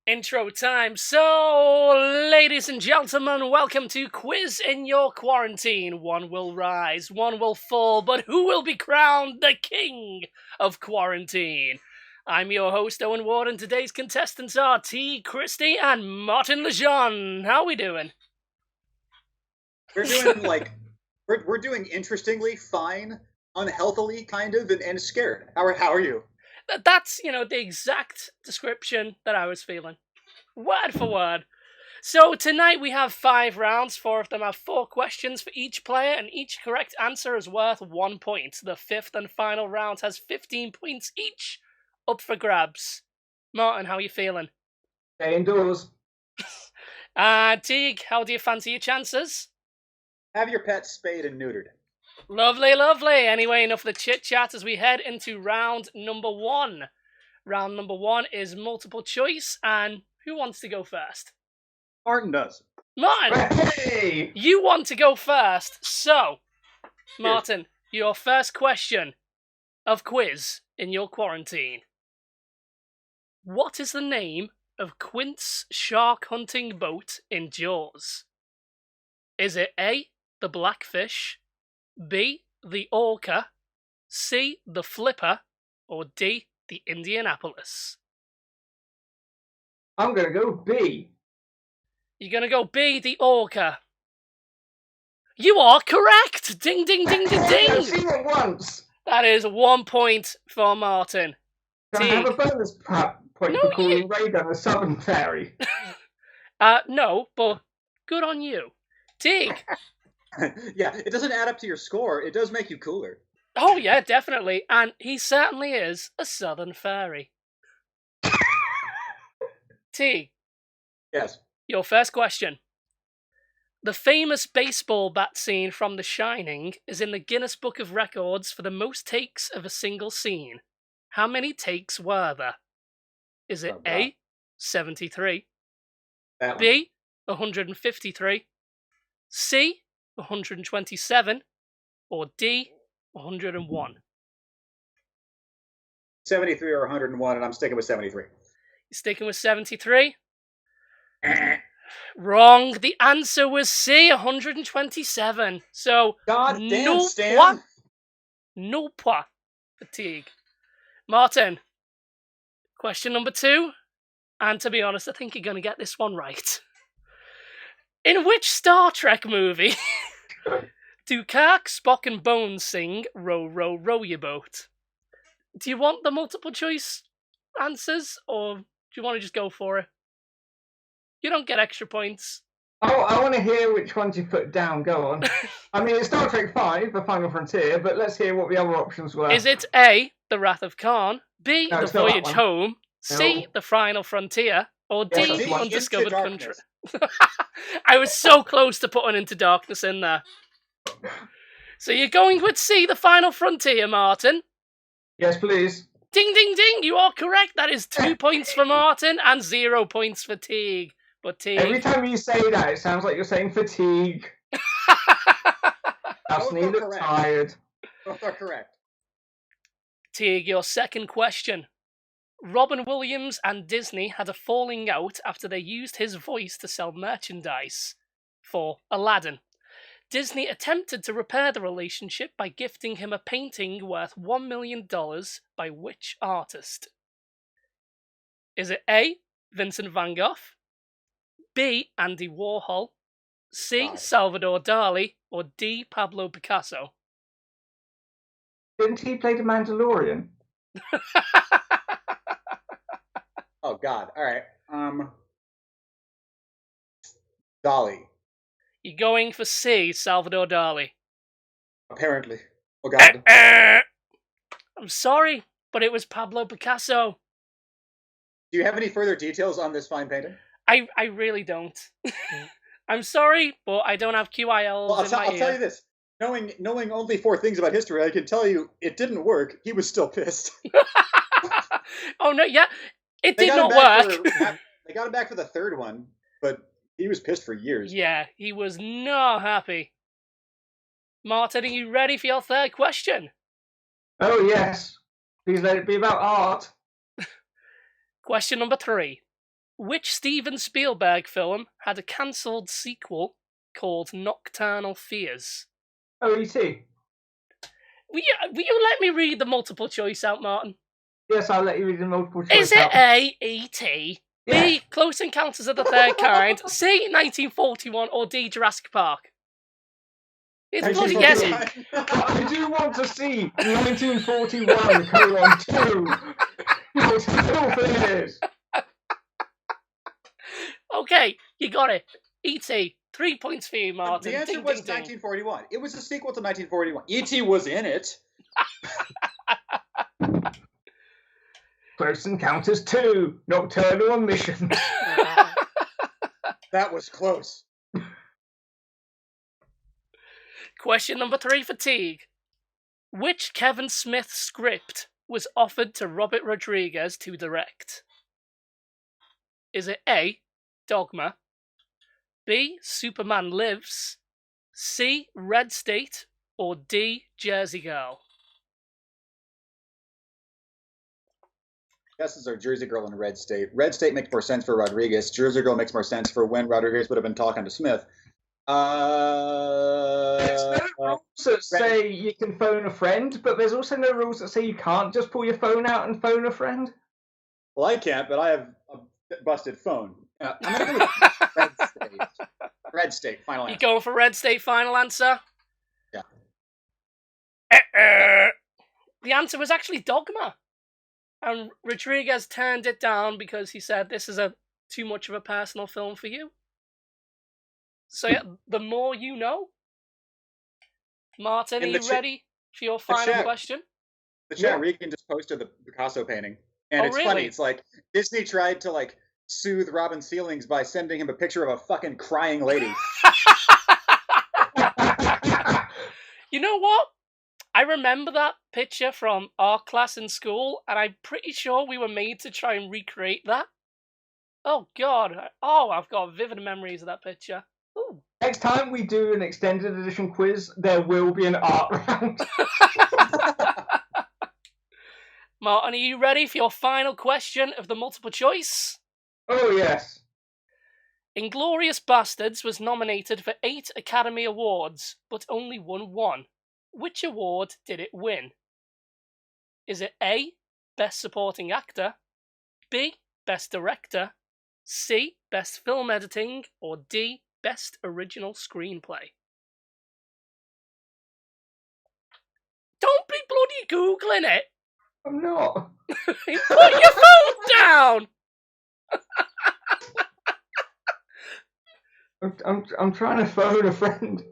Intro time. So, ladies and gentlemen, welcome to Quiz in Your Quarantine. One will rise, one will fall, but who will be crowned the king of quarantine? I'm your host, Owen Ward, and today's contestants are Teague, Christy, and Martin Lejeune. How we doing? We're doing we're doing interestingly, fine, unhealthily, kind of, and scared. How are you? That's, the exact description that I was feeling. Word for word. So tonight we have 5 rounds. 4 of them have 4 questions for each player, and each correct answer is worth 1 point. The 5th and final round has 15 points each, up for grabs. Martin, how are you feeling? Stay indoors. Teague, how do you fancy your chances? Have your pet spayed and neutered. Lovely, lovely. Anyway, enough of the chit-chat as we head into round number 1. Round number 1 is multiple choice, and who wants to go first? Martin does. Martin! Hey! You want to go first, so, Martin, your first question of Quiz in Your Quarantine. What is the name of Quint's shark hunting boat in Jaws? Is it A, the Blackfish, B, the Orca, C, the Flipper, or D, the Indianapolis? I'm going to go B. You're going to go B, the Orca. You are correct! Ding, ding, ding, ding, ding! I've seen it once. That is 1 point for Martin. Can I have a bonus point No, for calling Reagan a Southern Fairy? No, but good on you. Teague. Yeah, it doesn't add up to your score. It does make you cooler. Oh, yeah, definitely. And he certainly is a Southern Fairy. Teague. Yes. Your first question. The famous baseball bat scene from The Shining is in the Guinness Book of Records for the most takes of a single scene. How many takes were there? Is it A, 73, B, 153, C, 127, or D, 101? 73 or 101, and I'm sticking with 73. You're sticking with 73? Wrong. The answer was C, 127. So, God damn, no Stan. point. No point. Fatigue. Martin, question number 2. And to be honest, I think you're going to get this one right. In which Star Trek movie do Kirk, Spock, and Bones sing Row, Row, Row Your Boat? Do you want the multiple choice answers, or do you want to just go for it? You don't get extra points. Oh, I want to hear which ones you put down. Go on. I mean, it's Star Trek 5, The Final Frontier, but let's hear what the other options were. Is it A, The Wrath of Khan, B, No, The it's not that Voyage one. Home, C, No. The Final Frontier, or D, that's the one. Undiscovered Into Country? Darkness. I was so close to putting Into Darkness in there. So you're going with C, The Final Frontier, Martin? Yes, please. Ding, ding, ding, you are correct. That is 2 points for Martin and 0 points for Teague. But Every Teague... time you say that, it sounds like you're saying fatigue. That's Both me are look correct. tired. Both are correct. Teague, your second question. Robin Williams and Disney had a falling out after they used his voice to sell merchandise for Aladdin. Disney attempted to repair the relationship by gifting him a painting worth $1 million by which artist? Is it A, Vincent van Gogh, B, Andy Warhol, C, God. Salvador Dali, or D, Pablo Picasso? Didn't he play the Mandalorian? Oh, God. All right. Dolly. You're going for C, Salvador Dali. Apparently. Oh, God. I'm sorry, but it was Pablo Picasso. Do you have any further details on this fine painting? I really don't. I'm sorry, but I don't have QILs Well, I'll in my tell you ear. this. Knowing only 4 things about history, I can tell you it didn't work. He was still pissed. Oh, no, yeah. It They did got not him back work. They got him back for the 3rd one, but he was pissed for years. Yeah, he was not happy. Martin, are you ready for your 3rd question? Oh, yes. Please let it be about art. Question number 3. Which Steven Spielberg film had a cancelled sequel called Nocturnal Fears? Oh, E.T. Will you let me read the multiple choice out, Martin? Yes, I'll let you read the multiple choice Is it out. A, E.T., Yeah. B, Close Encounters of the Third Kind, C, 1941, or D, Jurassic Park? It's bloody guessing. I do want to see 1941:2. Nocturnal Fears. Okay, you got it. E.T., 3 points for you, Martin. The answer Ding, was ding, ding. 1941. It was a sequel to 1941. E.T. was in it. Close Encounters 2. Nocturnal Mission. That was close. Question number 3 for Teague. Which Kevin Smith script was offered to Robert Rodriguez to direct? Is it A, Dogma, B, Superman Lives, C, Red State, or D, Jersey Girl? Guesses are Jersey Girl and Red State. Red State makes more sense for Rodriguez. Jersey Girl makes more sense for when Rodriguez would have been talking to Smith. There's no rules that say you can phone a friend, but there's also no rules that say you can't just pull your phone out and phone a friend. Well, I can't, but I have a busted phone. I'm going to go with Red State. Red State, final answer. You going for Red State, final answer? Yeah. The answer was actually Dogma. And Rodriguez turned it down because he said this is too much of a personal film for you. So yeah, the more you know. Martin, are you ready for your final question? The chat, Regan just posted the Picasso painting. And it's really? funny. It's like Disney tried to like soothe Robin's feelings by sending him a picture of a fucking crying lady. You know what? I remember that picture from our class in school, and I'm pretty sure we were made to try and recreate that. Oh, God. Oh, I've got vivid memories of that picture. Ooh. Next time we do an extended edition quiz, there will be an art round. Martin, are you ready for your final question of the multiple choice? Oh, yes. Inglourious Basterds was nominated for 8 Academy Awards, but only won 1. Which award did it win? Is it A, Best Supporting Actor, B, Best Director, C, Best Film Editing, or D, Best Original Screenplay? Don't be bloody Googling it! I'm not. Put your phone down! I'm trying to phone a friend.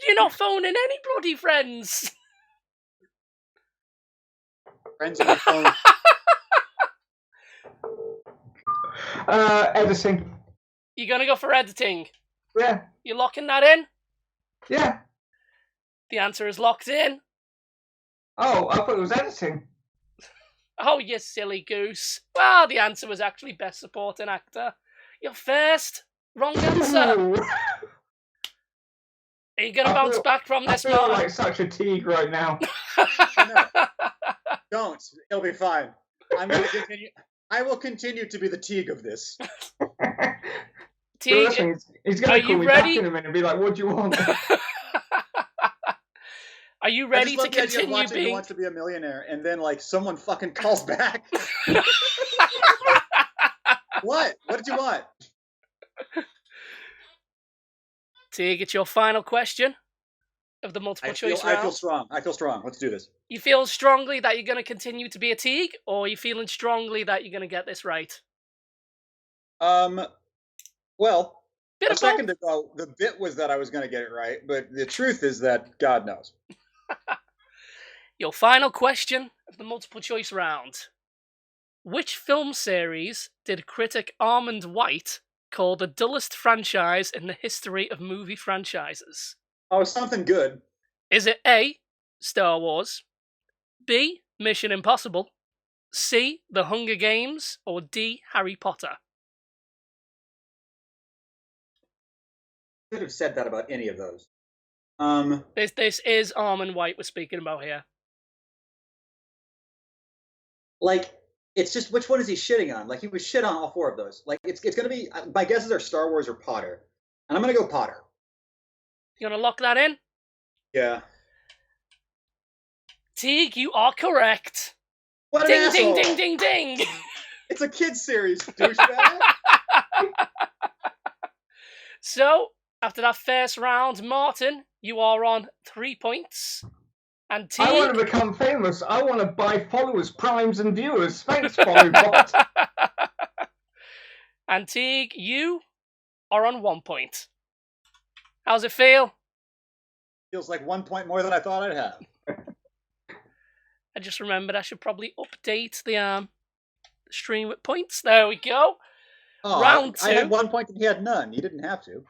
You're not phoning any bloody friends. Friends on the phone. Editing. You're gonna go for editing? Yeah. You locking that in? Yeah. The answer is locked in. Oh, I thought it was editing. Oh, you silly goose. Well, the answer was actually Best Supporting Actor. You're first. Wrong answer. Ooh. Are you gonna bounce back from this, I feel Martin? like such a Teague right now. No. Don't. It'll be fine. I'm going to continue. I will continue to be the Teague of this. Teague, he's going to call me ready? back in a minute and be like, "What do you want?" Are you ready to continue being? Who Wants to Be a Millionaire, and then like someone fucking calls back. What? What did you want? Teague, it's your final question of the multiple choice round. I feel strong. Let's do this. You feel strongly that you're going to continue to be a Teague, or are you feeling strongly that you're going to get this right? Well, Bit a of second both. ago, the bit was that I was going to get it right, but the truth is that God knows. Your final question of the multiple choice round. Which film series did critic Armand White call the dullest franchise in the history of movie franchises? Oh, something good. Is it A, Star Wars, B, Mission Impossible, C, The Hunger Games, or D, Harry Potter? I could have said that about any of those. This is Armand White we're speaking about here. Like, It's just which one is he shitting on? Like he was shit on all four of those. Like it's gonna be my guesses are Star Wars or Potter, and I'm gonna go Potter. You gonna lock that in? Yeah. Teague, you are correct. What an Ding, asshole! ding, ding, ding, ding. It's a kids series, douchebag. So, after that first round, Martin, you are on 3 points. And Teague... I want to become famous. I want to buy followers, primes, and viewers. Thanks, Followbot. And Teague, you are on 1 point. How's it feel? Feels like 1 point more than I thought I'd have. I just remembered I should probably update the stream with points. There we go. Oh, Round 2. I had 1 point and he had none. You didn't have to.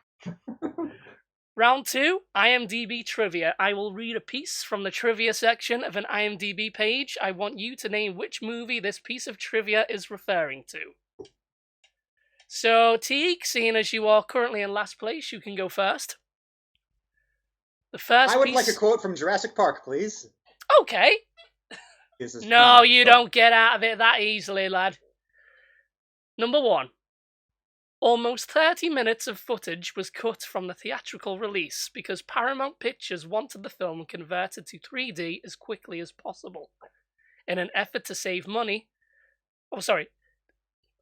Round 2, IMDb trivia. I will read a piece from the trivia section of an IMDb page. I want you to name which movie this piece of trivia is referring to. So, Teague, seeing as you are currently in last place, you can go first. The first I would piece... like a quote from Jurassic Park, please. Okay. No, fun, you don't get out of it that easily, lad. Number 1. Almost 30 minutes of footage was cut from the theatrical release because Paramount Pictures wanted the film converted to 3D as quickly as possible. In an effort to save money... Oh, sorry.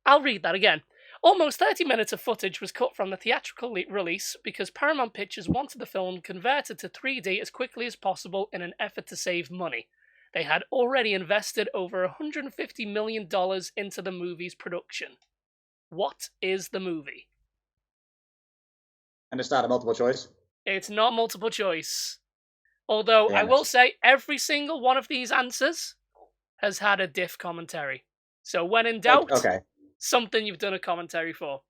I'll read that again. Almost 30 minutes of footage was cut from the theatrical release because Paramount Pictures wanted the film converted to 3D as quickly as possible in an effort to save money. They had already invested over $150 million into the movie's production. What is the movie? And it's not a multiple choice? It's not multiple choice. Although, Damn I it. will say, every single one of these answers has had a diff commentary. So when in doubt, Okay. something you've done a commentary for.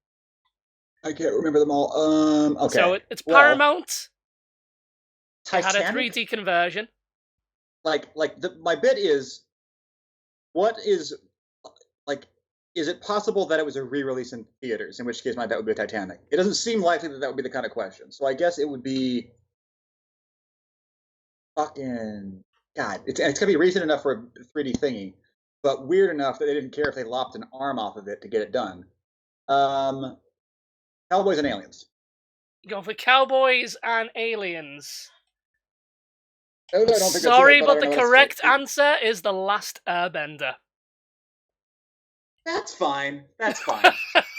I can't remember them all. Okay. So it's Paramount. Well, Had a Titanic? 3D conversion. My bit is, what is, is it possible that it was a re-release in theaters? In which case, my bet would be Titanic. It doesn't seem likely that would be the kind of question. So I guess it would be fucking God. It's gonna be recent enough for a 3D thingy, but weird enough that they didn't care if they lopped an arm off of it to get it done. Cowboys and Aliens. Going for Cowboys and Aliens. I don't think Sorry, that's it, but the correct answer is The Last Airbender. That's fine. That's fine.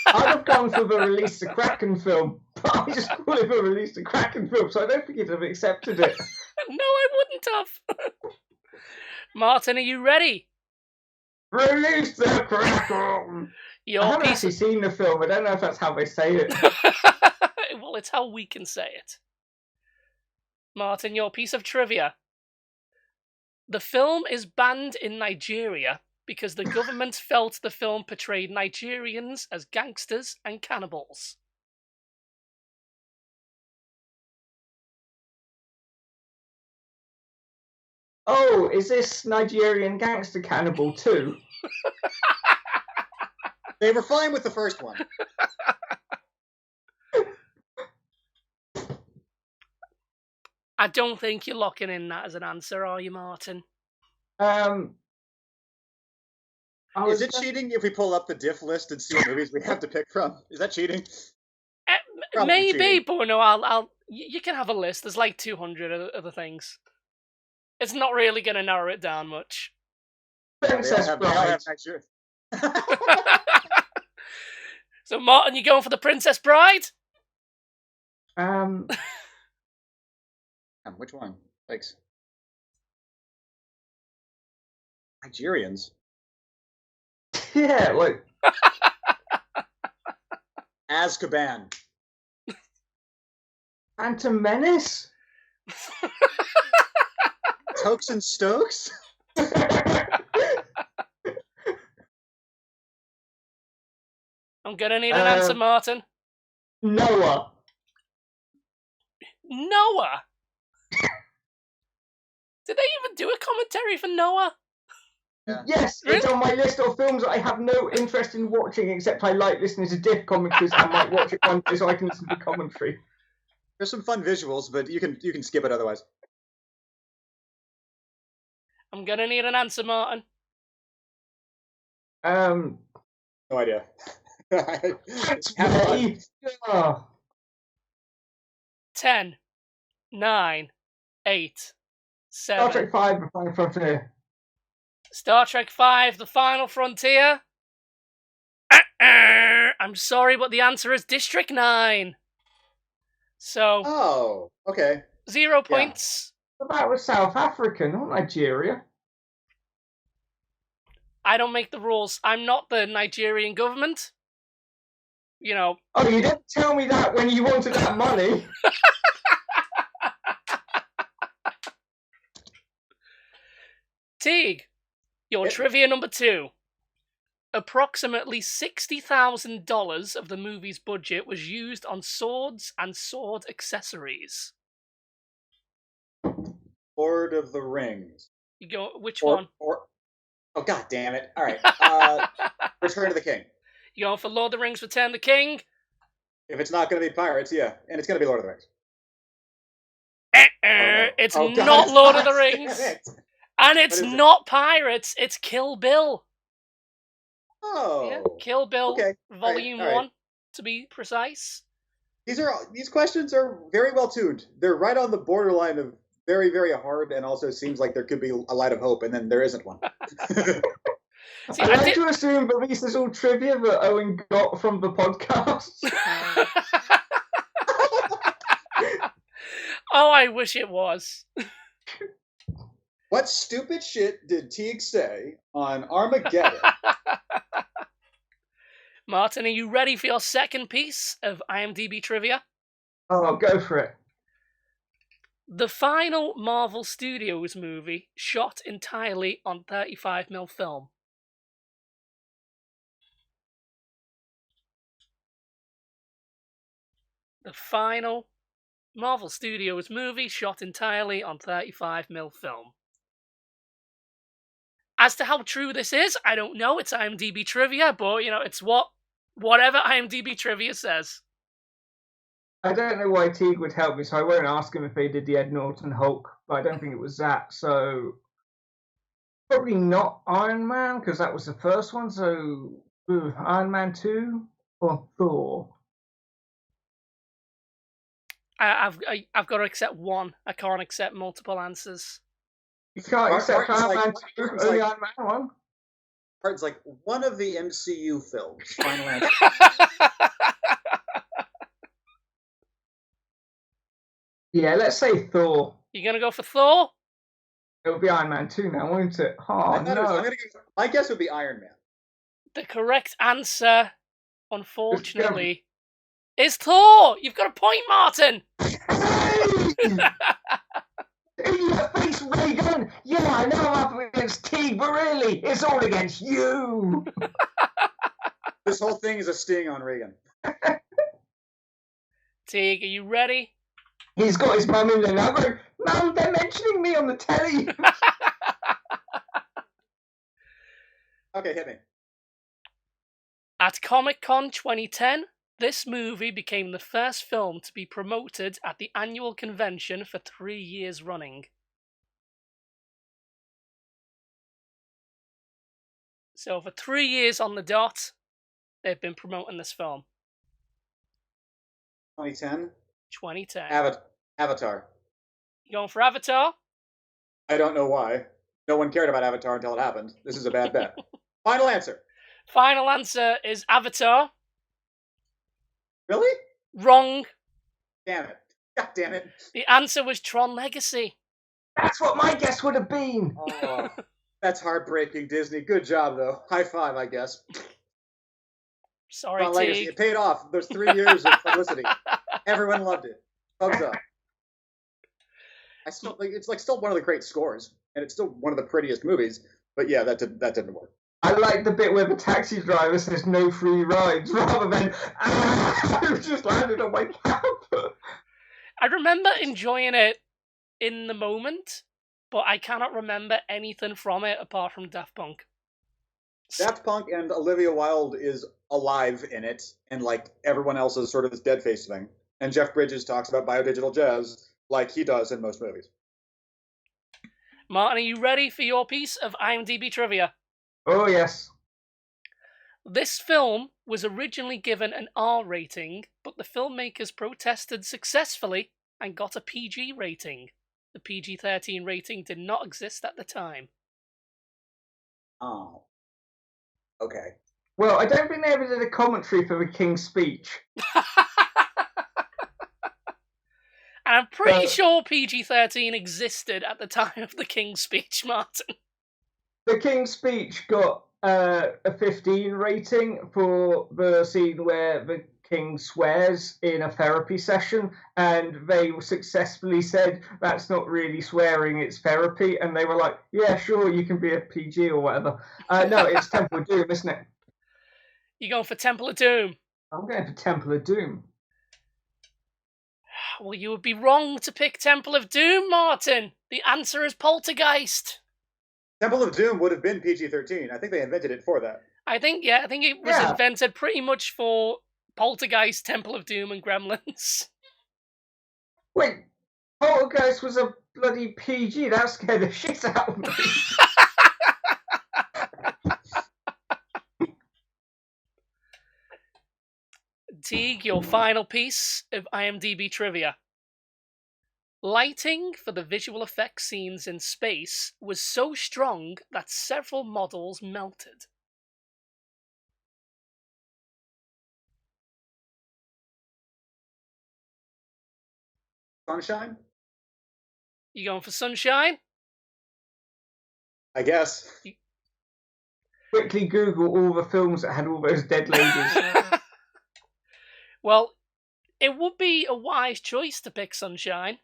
I'd have gone for the Release the Kraken film, but I just call it the Release the Kraken film, so I don't think you'd have accepted it. No, I wouldn't have. Martin, are you ready? Release the Kraken! I haven't actually seen the film. I don't know if that's how they say it. Well, it's how we can say it. Martin, your piece of trivia. The film is banned in Nigeria because the government felt the film portrayed Nigerians as gangsters and cannibals. Oh, is this Nigerian Gangster Cannibal 2? They were fine with the first one. I don't think you're locking in that as an answer, are you, Martin? Is it cheating if we pull up the diff list and see what movies we have to pick from? Is that cheating? Maybe, cheating. but no, you can have a list. There's like 200 other things. It's not really going to narrow it down much. Princess Bride. So, Martin, you going for the Princess Bride? Which one? Thanks. Nigerians. Yeah, like Azkaban. Phantom Menace? Tokes and Stokes? I'm gonna need an answer, Martin. Noah. Noah? Did they even do a commentary for Noah? Yeah. Yes, Really? it's on my list of films that I have no interest in watching, except I like listening to diff commentaries and might watch it one day so I can listen to the commentary. There's some fun visuals, but you can skip it otherwise. I'm gonna need an answer, Martin. Um, No idea. Thanks, Have fun. Ray. Oh, 10, 9, 8, Star 7. Trek 5, The Final Frontier. Star Trek V, The Final Frontier. I'm sorry, but the answer is District 9. So, Oh, okay. 0 Yeah. points. But that was South Africa, not Nigeria. I don't make the rules. I'm not the Nigerian government. You know. Oh, you didn't tell me that when you wanted that money. Teague, your trivia number 2. Approximately $60,000 of the movie's budget was used on swords and sword accessories. Lord of the Rings. You go, which one? Oh, god damn it. All right. Return of the King. You going for Lord of the Rings, Return of the King? If it's not going to be pirates, yeah. And it's going to be Lord of the Rings. No. It's God, not it's Lord not. of the Rings. And it's not pirates, it's Kill Bill. Oh. Yeah, Kill Bill, okay. Volume All right. 1, to be precise. These questions are very well tuned. They're right on the borderline of very, very hard, and also seems like there could be a light of hope, and then there isn't one. See, I like to assume that this is all trivia that Owen got from the podcast. Oh, I wish it was. What stupid shit did Teague say on Armageddon? Martin, are you ready for your second piece of IMDb trivia? Oh, go for it. The final Marvel Studios movie shot entirely on 35mm film. The final Marvel Studios movie shot entirely on 35mm film. As to how true this is, I don't know. It's IMDb trivia, but it's whatever IMDb trivia says. I don't know why Teague would help me, so I won't ask him if they did the Ed Norton Hulk, but I don't think it was that. So probably not Iron Man, because that was the first one. So Iron Man 2 or Thor. I've got to accept one. I can't accept multiple answers. You can't accept Iron Man 2, only Iron Man 1. Part's like one of the MCU films. Final answer. Yeah, let's say Thor. You gonna go for Thor? It'll be Iron Man 2 now, won't it? Oh, no. My guess would be Iron Man. The correct answer, unfortunately, is Thor! You've got a point, Martin! In your face, Reagan! Yeah, I know I'm up against Teague, but really, it's all against you! This whole thing is a sting on Reagan. Teague, are you ready? He's got his mum in the number. Mum, they're mentioning me on the telly. Okay, hit me. At Comic-Con 2010, this movie became the first film to be promoted at the annual convention for 3 years running. So for 3 years on the dot, they've been promoting this film. 2010? 2010. Avatar. You going for Avatar? I don't know why. No one cared about Avatar until it happened. This is a bad bet. Final answer. Final answer is Avatar. Really? Wrong. Damn it. God damn it. The answer was Tron Legacy. That's what my guess would have been. Oh, that's heartbreaking, Disney. Good job, though. High five, I guess. Sorry, Tron Legacy. Teague. It paid off. Those 3 years of publicity. Everyone loved it. Thumbs up. It's still one of the great scores, and it's still one of the prettiest movies. But yeah, that didn't work. I like the bit where the taxi driver says no free rides rather than it just landed on my cap. I remember enjoying it in the moment, but I cannot remember anything from it apart from Daft Punk. Daft Punk and Olivia Wilde is alive in it, and like everyone else is sort of this dead face thing. And Jeff Bridges talks about biodigital jazz like he does in most movies. Martin, are you ready for your piece of IMDb trivia? Oh, yes. This film was originally given an R rating, but the filmmakers protested successfully and got a PG rating. The PG-13 rating did not exist at the time. Oh. Okay. Well, I don't think they ever did a commentary for the King's Speech. I'm pretty sure PG-13 existed at the time of the King's Speech, Martin. The King's Speech got a 15 rating for the scene where the King swears in a therapy session, and they successfully said that's not really swearing, it's therapy, and they were like, yeah, sure, you can be a PG or whatever. No, it's Temple of Doom, isn't it? You're going for Temple of Doom? I'm going for Temple of Doom. Well, you would be wrong to pick Temple of Doom, Martin. The answer is Poltergeist. Temple of Doom would have been PG-13. I think they invented it for that. I think it was invented pretty much for Poltergeist, Temple of Doom, and Gremlins. Wait, Poltergeist was a bloody PG. That scared the shit out of me. Teague, your final piece of IMDb trivia. Lighting for the visual effects scenes in space was so strong that several models melted. Sunshine? You going for Sunshine? I guess. Quickly Google all the films that had all those dead ladies. Well, it would be a wise choice to pick Sunshine,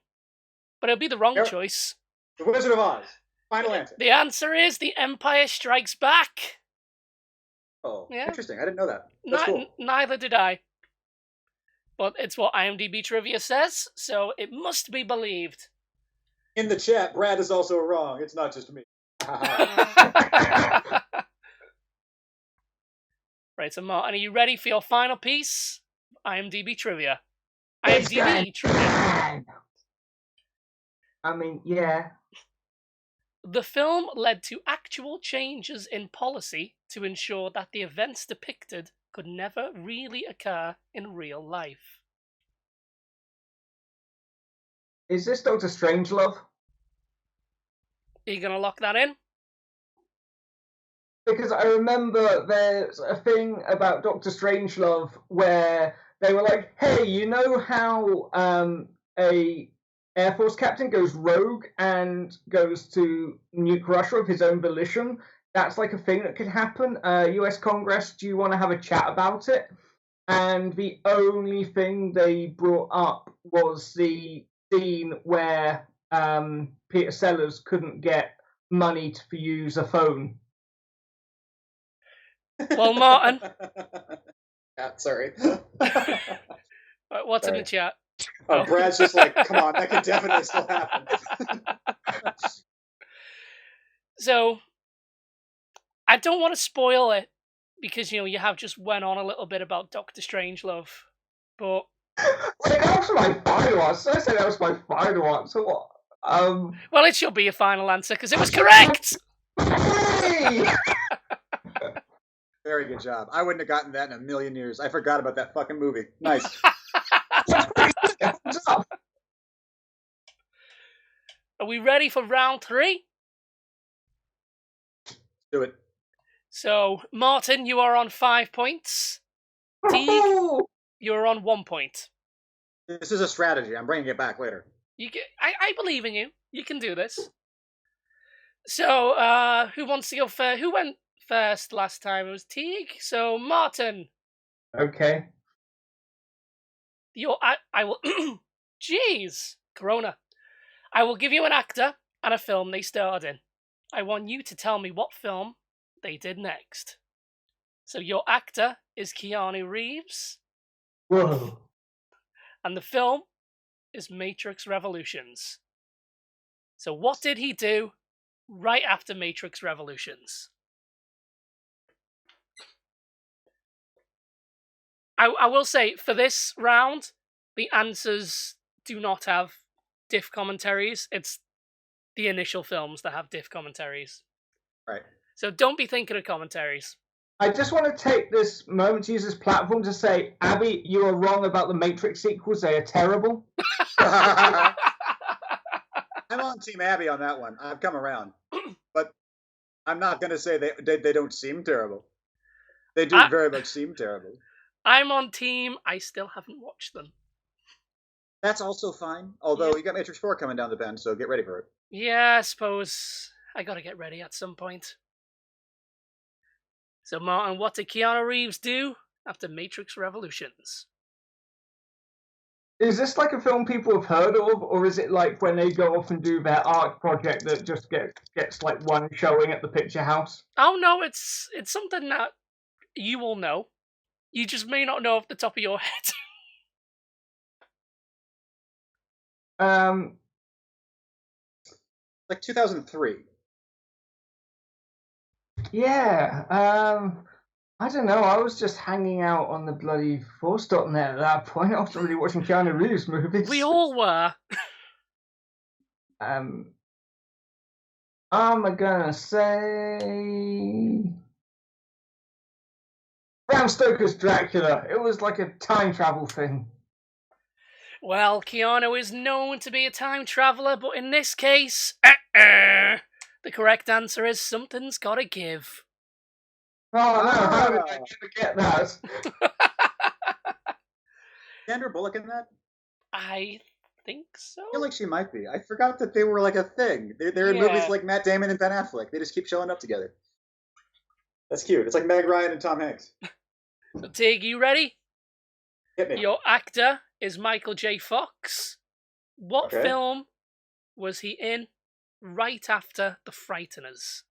but it'll be the wrong choice. The Wizard of Oz. Final answer. The answer is The Empire Strikes Back. Oh, yeah. Interesting. I didn't know that. That's cool. Neither did I. But it's what IMDb trivia says, so it must be believed. In the chat, Brad is also wrong. It's not just me. Right, so Martin, are you ready for your final piece? IMDb trivia. IMDb trivia. I mean, yeah. The film led to actual changes in policy to ensure that the events depicted could never really occur in real life. Is this Dr. Strangelove? Are you going to lock that in? Because I remember there's a thing about Dr. Strangelove where they were like, hey, you know how a Air Force captain goes rogue and goes to nuke Russia of his own volition? That's like a thing that could happen. US Congress, do you want to have a chat about it? And the only thing they brought up was the scene where Peter Sellers couldn't get money to use a phone. Well, Martin. Sorry. What's in the chat? Brad's just like, come on, that could definitely still happen. So, I don't want to spoil it because, you have just went on a little bit about Doctor Strangelove, but... Wait, that was my final answer. I said that was my final answer. What? Well, it should be your final answer because it was correct! Hey! Very good job. I wouldn't have gotten that in a million years. I forgot about that fucking movie. Nice. Are we ready for round 3? Do it. So, Martin, you are on 5 points. Teague, you're on 1 point. This is a strategy. I'm bringing it back later. I believe in you. You can do this. So, who wants to go first? Who went first last time? It was Teague. So, Martin. Okay. I will... Jeez. Corona. I will give you an actor and a film they starred in. I want you to tell me what film they did next. So your actor is Keanu Reeves. Whoa. And the film is Matrix Revolutions. So what did he do right after Matrix Revolutions? I will say, for this round, the answers do not have diff commentaries. It's the initial films that have diff commentaries. Right. So don't be thinking of commentaries. I just want to take this moment to use this platform to say, Abby, you are wrong about the Matrix sequels. They are terrible. I'm on Team Abby on that one. I've come around, but I'm not going to say they don't seem terrible. They do very much seem terrible. I'm on Team. I still haven't watched them. That's also fine. Although you got Matrix 4 coming down the bend, so get ready for it. Yeah, I suppose I got to get ready at some point. So, Martin, what did Keanu Reeves do after Matrix Revolutions? Is this like a film people have heard of, or is it like when they go off and do their art project that just gets like one showing at the picture house? Oh no, it's something that you will know. You just may not know off the top of your head. Like 2003. Yeah. I don't know. I was just hanging out on the bloody force.net at that point after really watching Keanu Reeves movies. We all were. I'm gonna say Bram Stoker's Dracula. It was like a time travel thing. Well, Keanu is known to be a time traveler, but in this case, the correct answer is Something's Gotta Give. Oh no, how did I never get that? Sandra Bullock in that? I think so. I feel like she might be. I forgot that they were like a thing. They're in movies like Matt Damon and Ben Affleck. They just keep showing up together. That's cute. It's like Meg Ryan and Tom Hanks. So, Teague, you ready? Hit me. Your actor is Michael J. Fox. What film was he in right after The Frighteners?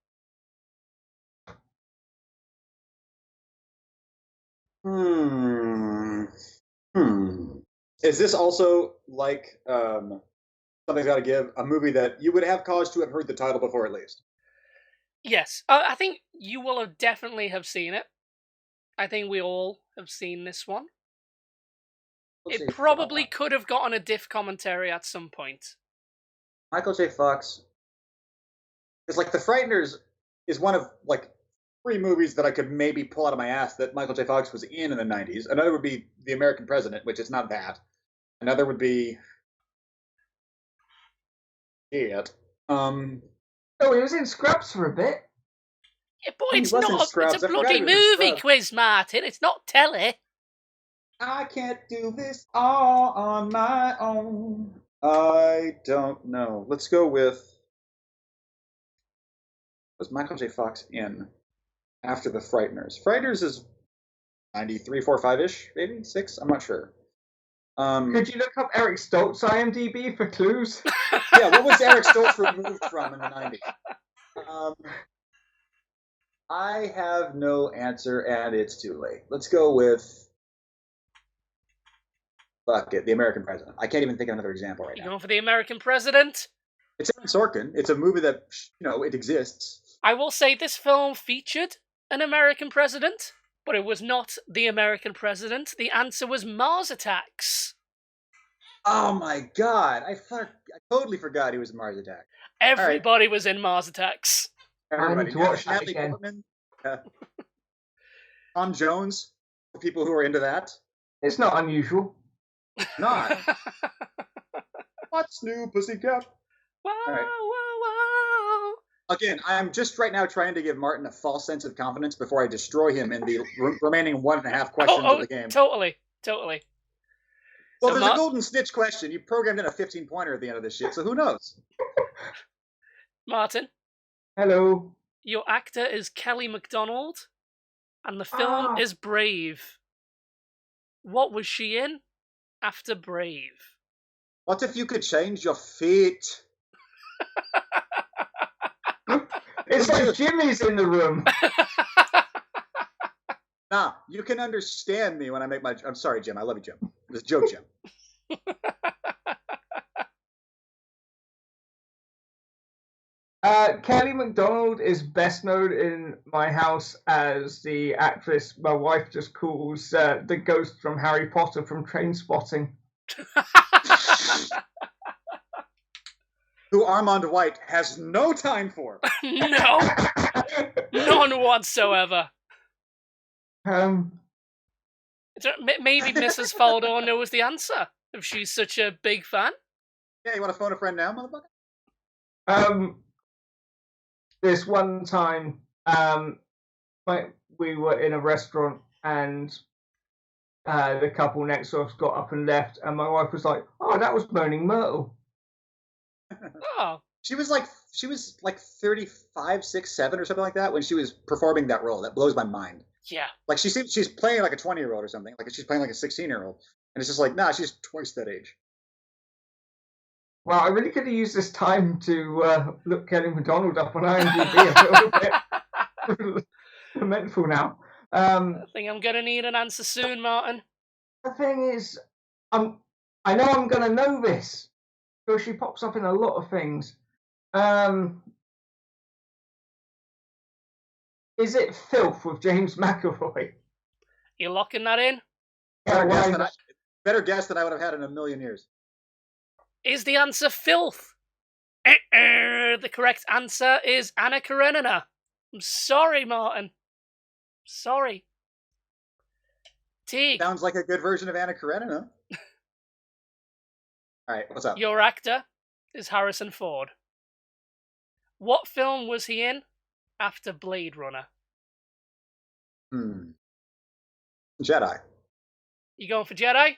Is this also like Something's Gotta Give, a movie that you would have cause to have heard the title before at least? Yes. I think you will have definitely have seen it. I think we all have seen this one. It probably could have gotten a diff commentary at some point. Michael J. Fox. It's like The Frighteners is one of like 3 movies that I could maybe pull out of my ass that Michael J. Fox was in the 90s. Another would be The American President, which is not that. Another would be Oh, he was in Scrubs for a bit. Yeah, but it's a bloody movie quiz, Martin. It's not telly. I can't do this all on my own. I don't know. Let's go with... Was Michael J. Fox in after The Frighteners? Frighteners is 93, 4, 5-ish, maybe? 6? I'm not sure. Could you look up Eric Stoltz IMDb for clues? Yeah, what was Eric Stoltz removed from in the 90s? I have no answer, and it's too late. Let's go with... Fuck it, The American President. I can't even think of another example right now. You going for The American President? It's Aaron Sorkin. It's a movie that, it exists. I will say this film featured an American president, but it was not the American president. The answer was Mars Attacks. Oh my god. I totally forgot he was in Mars Attacks. Everybody was in Mars Attacks. I need to watch that again. Portman, Tom Jones, for people who are into that. It's not unusual. Not. What's new, pussycat? Wow, wow. Again, I'm just right now trying to give Martin a false sense of confidence before I destroy him in the remaining 1.5 questions of the game. Totally. Well, there's a golden snitch question. You programmed in a 15-pointer at the end of this shit, so who knows? Martin. Hello. Your actor is Kelly MacDonald, and the film is Brave. What was she in after Brave? What if you could change your feet? It's like Jimmy's in the room. Nah, you can understand me when I make my... I'm sorry, Jim. I love you, Jim. It's a joke, Jim. Kelly MacDonald is best known in my house as the actress my wife just calls the ghost from Harry Potter from Trainspotting. Who Armand White has no time for. No. None whatsoever. Maybe Mrs. Faldor knows the answer if she's such a big fan. Yeah, you want to phone a friend now, motherfucker? This one time, we were in a restaurant and the couple next to us got up and left, and my wife was like, "Oh, that was Moaning Myrtle." Oh. She was like 35, 6, 7 or something like that when she was performing that role. That blows my mind. Yeah. Like she's playing like a 20-year-old or something. Like she's playing like a 16-year-old. And it's just like, nah, she's twice that age. Well, I really could have used this time to look Kelly MacDonald up on IMDb a little bit. Mental now. I think I'm going to need an answer soon, Martin. The thing is, I know I'm going to know this, because she pops up in a lot of things. Is it Filth with James McAvoy? You locking that in? Better guess than I would have had in a million years. Is the answer Filth? The correct answer is Anna Karenina. I'm sorry, Martin. Sorry. Teague. Sounds like a good version of Anna Karenina. All right, what's up? Your actor is Harrison Ford. What film was he in after Blade Runner? Jedi. You going for Jedi?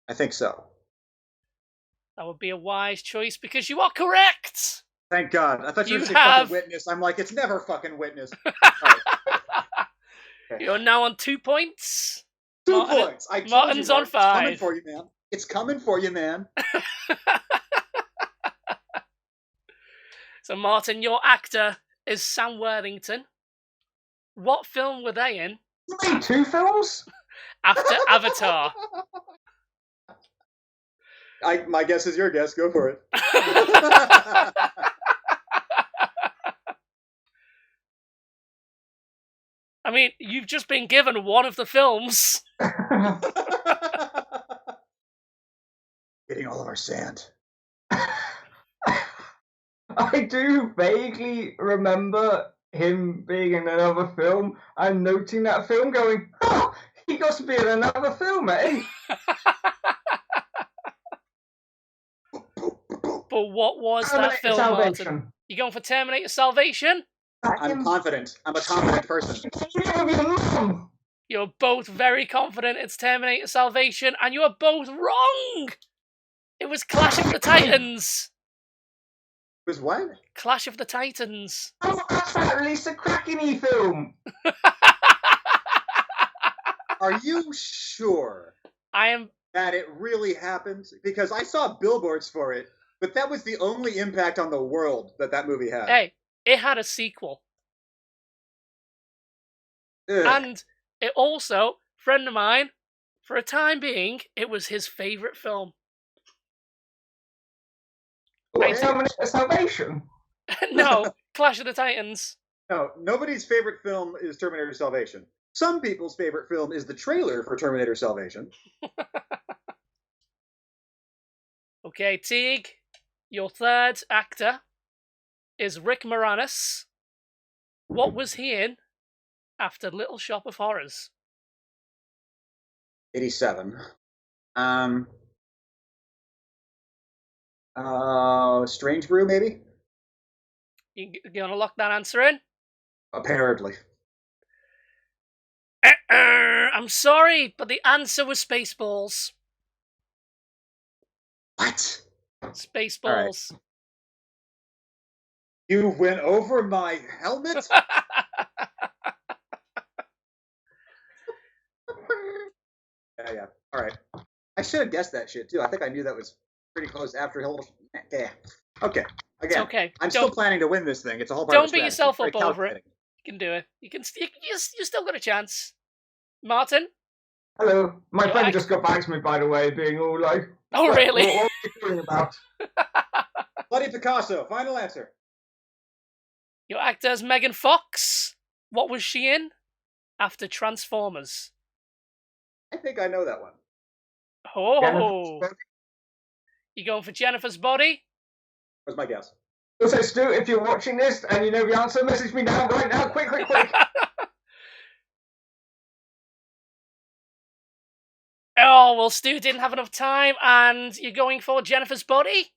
I think so. That would be a wise choice because you are correct! Thank God. I thought you were going to say fucking Witness. I'm like, it's never fucking Witness. Right. Okay. You're now on 2 points. 2 points. Martin's on 5. It's coming for you, man. It's coming for you, man. So, Martin, your actor is Sam Worthington. What film were they in? You made 2 films? After Avatar. My guess is your guess. Go for it. I mean, you've just been given one of the films. Getting all of our sand. I do vaguely remember him being in another film and noting that film going, oh, he got to be in another film, eh? But what was that film, Salvation. Martin? You going for Terminator Salvation? I'm confident. I'm a confident person. You're both very confident it's Terminator Salvation, and you are both wrong! It was Clash of the Titans. It was what? Clash of the Titans. Oh, that's that Lisa Krackeny film. Are you sure? I am. That it really happened? Because I saw billboards for it, but that was the only impact on the world that movie had. Hey, it had a sequel. Ugh. And it also, friend of mine, for a time being, it was his favourite film. Wait, Terminator Salvation? No, Clash of the Titans. No, nobody's favorite film is Terminator Salvation. Some people's favorite film is the trailer for Terminator Salvation. Okay, Teague, your third actor is Rick Moranis. What was he in after Little Shop of Horrors? 87. Strange Brew, maybe? You gonna lock that answer in? Apparently. I'm sorry, but the answer was Spaceballs. What? Spaceballs. Right. You went over my helmet? Yeah. All right. I should have guessed that shit, too. I think I knew that was pretty close after a little... Yeah. Okay. Again, It's okay. I'm still planning to win this thing. It's a whole part of the Don't beat yourself up over it. You can do it. You still got a chance. Martin? Hello. My friend just got back to me, by the way, being all like... Oh, really? What are you talking about? Bloody Picasso. Final answer. Your actor is Megan Fox. What was she in after Transformers? I think I know that one. Oh. You going for Jennifer's Body? What's my guess? Also, Stu, if you're watching this and you know the answer, message me now, right now, quick. Oh, well, Stu didn't have enough time, and you're going for Jennifer's Body?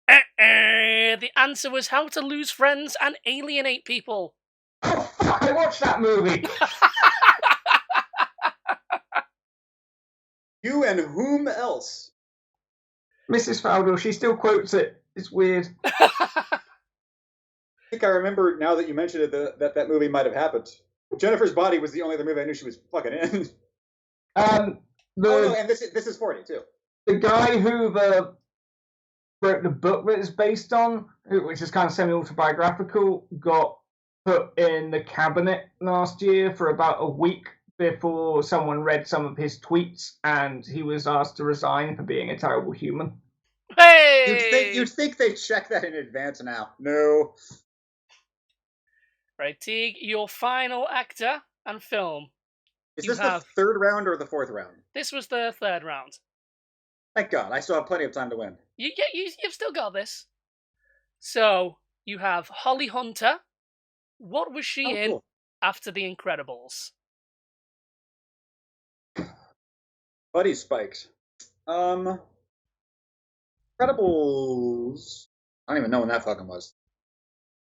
The answer was How to Lose Friends and Alienate People. Oh, fuck, I watched that movie. You and whom else? Mrs. Fowler, she still quotes it. It's weird. I think I remember now that you mentioned it that movie might have happened. Jennifer's Body was the only other movie I knew she was fucking in. Oh no, and this is 40 too. The guy who wrote the book that it's based on, which is kind of semi-autobiographical, got put in the cabinet last year for about a week before someone read some of his tweets, and he was asked to resign for being a terrible human. Hey! You'd think they'd check that in advance now. No. Right, Teague, your final actor and film. Is this the third round or the fourth round? This was the third round. Thank God, I still have plenty of time to win. You've still got this. So, you have Holly Hunter. What was she in cool. after The Incredibles? Buddy Spikes. Incredibles. I don't even know when that fucking was.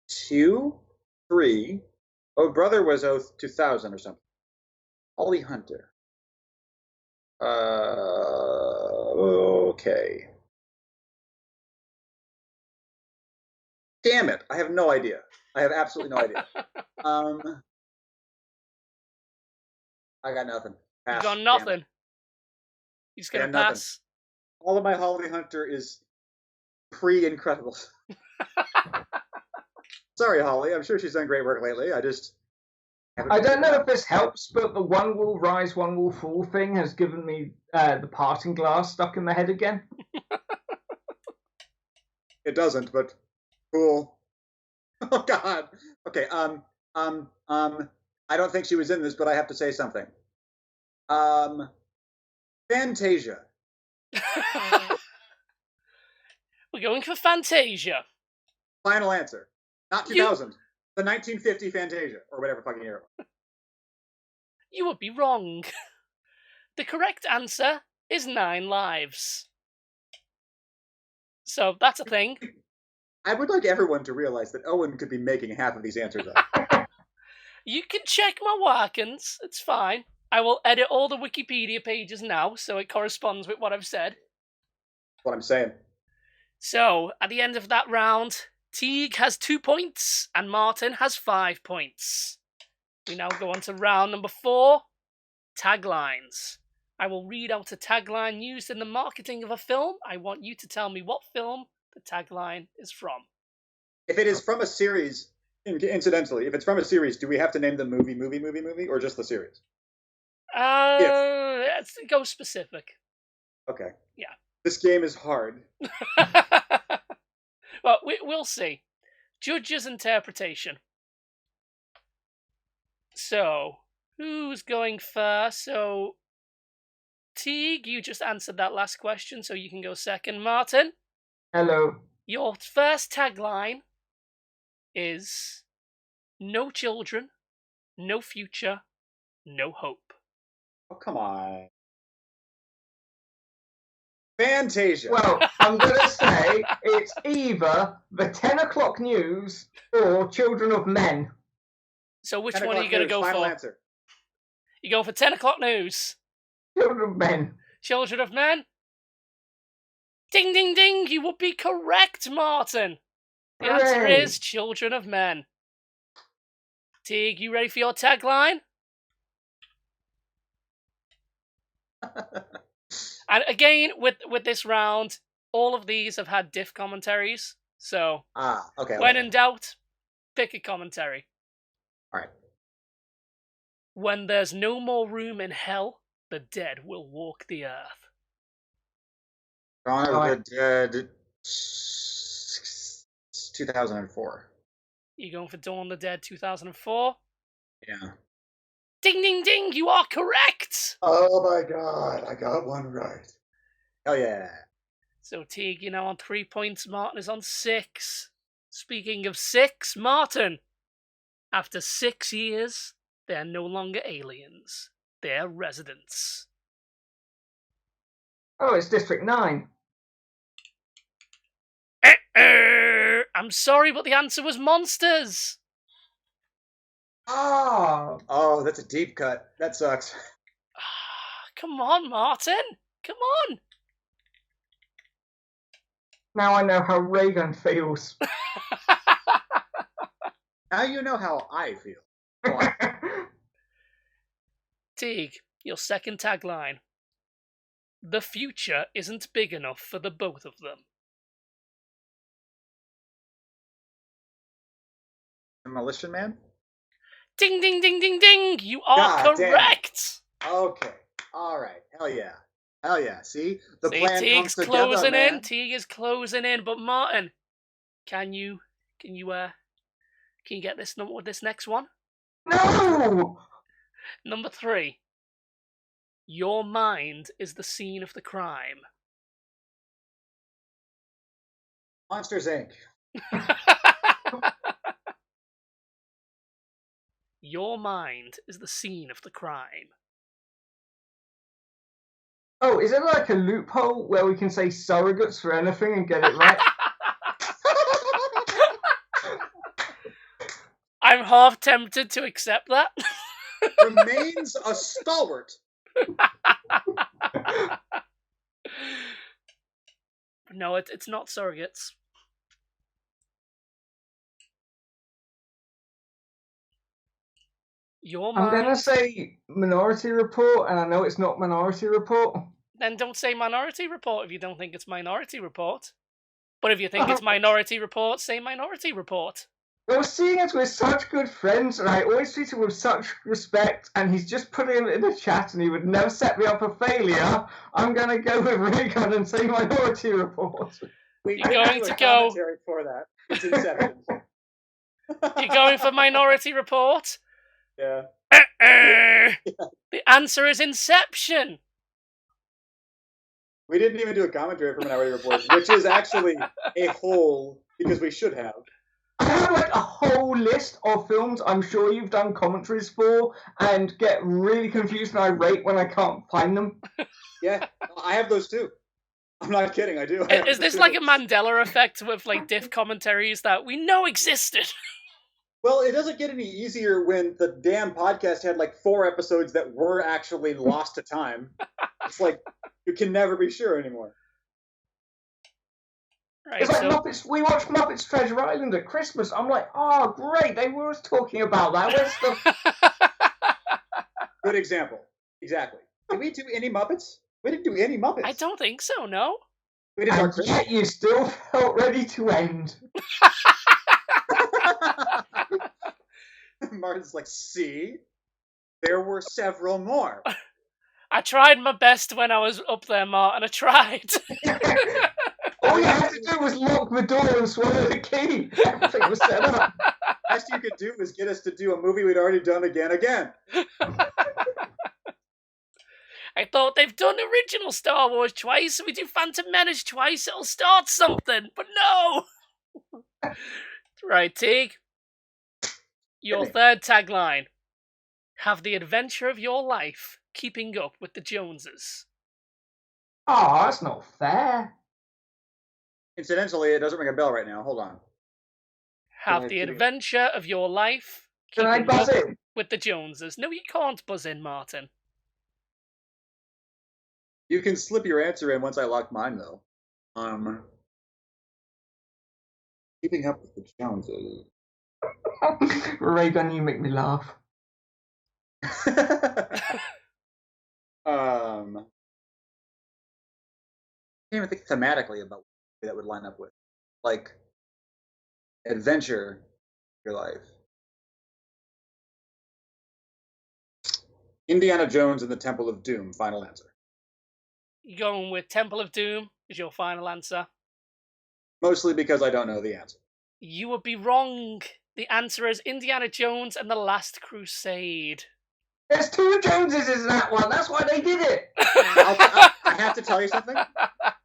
2, 3. Oh, Brother was 2000 or something. Holly Hunter. Okay. Damn it! I have no idea. I have absolutely no idea. I got nothing. Pass. You got nothing. You just gonna pass. All of my Holly Hunter is pre-Incredibles. Sorry, Holly. I'm sure she's done great work lately. I don't know if this helps, but the one will rise, one will fall thing has given me the parting glass stuck in my head again. It doesn't, but cool. Oh God. Okay. I don't think she was in this, but I have to say something. Fantasia. We're going for Fantasia. Final answer. Not 2000. The 1950 Fantasia, or whatever fucking year it was. You would be wrong. The correct answer is 9 Lives. So that's a thing. I would like everyone to realize that Owen could be making half of these answers up. You can check my workings. It's fine. I will edit all the Wikipedia pages now, so it corresponds with what I've said. That's what I'm saying. So, at the end of that round, Teague has 2 points, and Martin has 5 points. We now go on to round number 4, taglines. I will read out a tagline used in the marketing of a film. I want you to tell me what film the tagline is from. If it is from a series, incidentally, if it's from a series, do we have to name the movie, or just the series? Let's go specific. Okay. Yeah. This game is hard. Well, we'll see. Judge's interpretation. So, who's going first? So, Teague, you just answered that last question, so you can go second. Martin? Hello. Your first tagline is no children, no future, no hope. Oh, come on. Fantasia. Well, I'm going to say it's either the 10 o'clock news or Children of Men. So which one are you going to go for? Answer. You go for 10 o'clock news? Children of Men. Children of Men? Ding, ding, ding! You would be correct, Martin. The answer is Children of Men. Teague, you ready for your tagline? And again, with this round, all of these have had diff commentaries. So, okay. When in doubt, pick a commentary. All right. When there's no more room in hell, the dead will walk the earth. Dawn of the Dead, 2004. You going for Dawn of the Dead 2004? Yeah. Ding, ding, ding! You are correct! Oh my God, I got one right. Hell yeah. So Teague, you're now on 3 points. Martin is on 6. Speaking of 6, Martin. After 6 years, they're no longer aliens. They're residents. Oh, it's District 9. I'm sorry, but the answer was monsters. Oh, that's a deep cut. That sucks. Come on, Martin. Come on. now I know how Reagan feels. Now you know how I feel. Go on. Teague, your second tagline. The future isn't big enough for the both of them. Demolition Man? Ding, ding, ding, ding, ding! You are God damn it. correct! Okay. All right. Hell yeah. Hell yeah. See? The See, plan Teague's comes together, closing man. in. Teague is closing in. But Martin, can you get this next one? No! Number 3. Your mind is the scene of the crime. Monsters, Inc. Your mind is the scene of the crime. Oh, is there like a loophole where we can say surrogates for anything and get it right? I'm half tempted to accept that. Remains a stalwart. No, it's not surrogates. Your mind. I'm going to say Minority Report, and I know it's not Minority Report. Then don't say Minority Report if you don't think it's Minority Report. But if you think it's Minority Report, say Minority Report. Well, seeing as we're such good friends, and I always treat him with such respect, and he's just put it in the chat, and he would never set me up for failure, I'm going to go with Regan and say Minority Report. You're going to go for that. It's Inception. You're going for Minority Report? Yeah. The answer is Inception. We didn't even do a commentary for Minority Report, which is actually a whole, because we should have. I have like a whole list of films I'm sure you've done commentaries for and get really confused and irate when I can't find them. Yeah, I have those too. I'm not kidding, I do. Is this like a Mandela effect with like diff commentaries that we know existed? Well, it doesn't get any easier when the damn podcast had like 4 episodes that were actually lost to time. It's like, you can never be sure anymore. Right, it's like Muppets. We watched Muppets Treasure Island at Christmas. I'm like, oh, great, they were talking about that. Where's the... Good example. Exactly. Did we do any Muppets? We didn't do any Muppets. I don't think so, no. We did and yet you still felt ready to end. Martin's like, see? There were several more. I tried my best when I was up there, Martin. I tried. All you had to do was lock the door and swallow the key. Everything was set up. Best you could do was get us to do a movie we'd already done again. I thought they've done original Star Wars twice, so we do Phantom Menace twice, it'll start something. But no! Right, Teague. Your third tagline. Have the adventure of your life keeping up with the Joneses. Oh, that's not fair. Incidentally, it doesn't ring a bell right now. Hold on. Have the adventure of your life Can I buzz in? With the Joneses. No, you can't buzz in, Martin. You can slip your answer in once I lock mine, though. Keeping up with the Joneses. Reagan, you make me laugh. I can't even think thematically about what that would line up with. Like, adventure, your life. Indiana Jones and the Temple of Doom, final answer. You going with Temple of Doom is your final answer? Mostly because I don't know the answer. You would be wrong. The answer is Indiana Jones and the Last Crusade. There's 2 Joneses in that one. That's why they did it. I have to tell you something.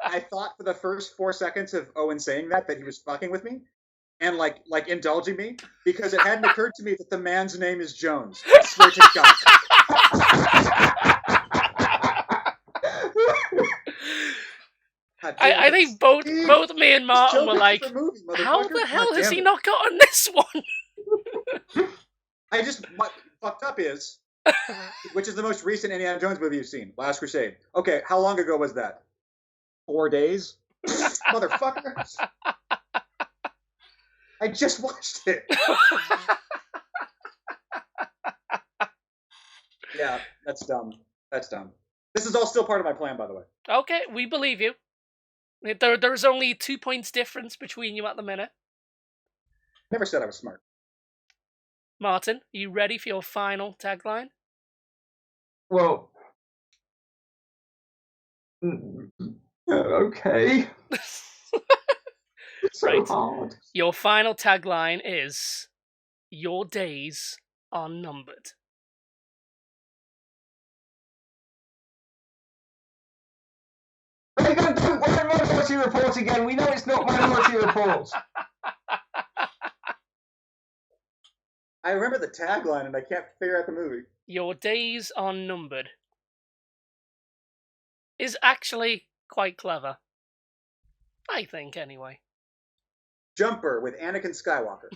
I thought for the first 4 seconds of Owen saying that he was fucking with me and like indulging me because it hadn't occurred to me that the man's name is Jones. I swear to God. God damn I it. think both me and Martin were like, movie, how motherfucker. the hell God has damn he it. not gotten this one? What fucked up is, which is the most recent Indiana Jones movie you've seen? Last Crusade. Okay, how long ago was that? 4 days? Motherfucker. I just watched it. Yeah, that's dumb. That's dumb. This is all still part of my plan, by the way. Okay, we believe you. There's only 2 points difference between you at the minute. Never said I was smart. Martin, you ready for your final tagline? Well, okay. It's so Right. hard. Your final tagline is, your days are numbered. Don't Minority Report again. We know it's not Minority Report. I remember the tagline and I can't figure out the movie. Your days are numbered is actually quite clever. I think, anyway. Jumper with Anakin Skywalker.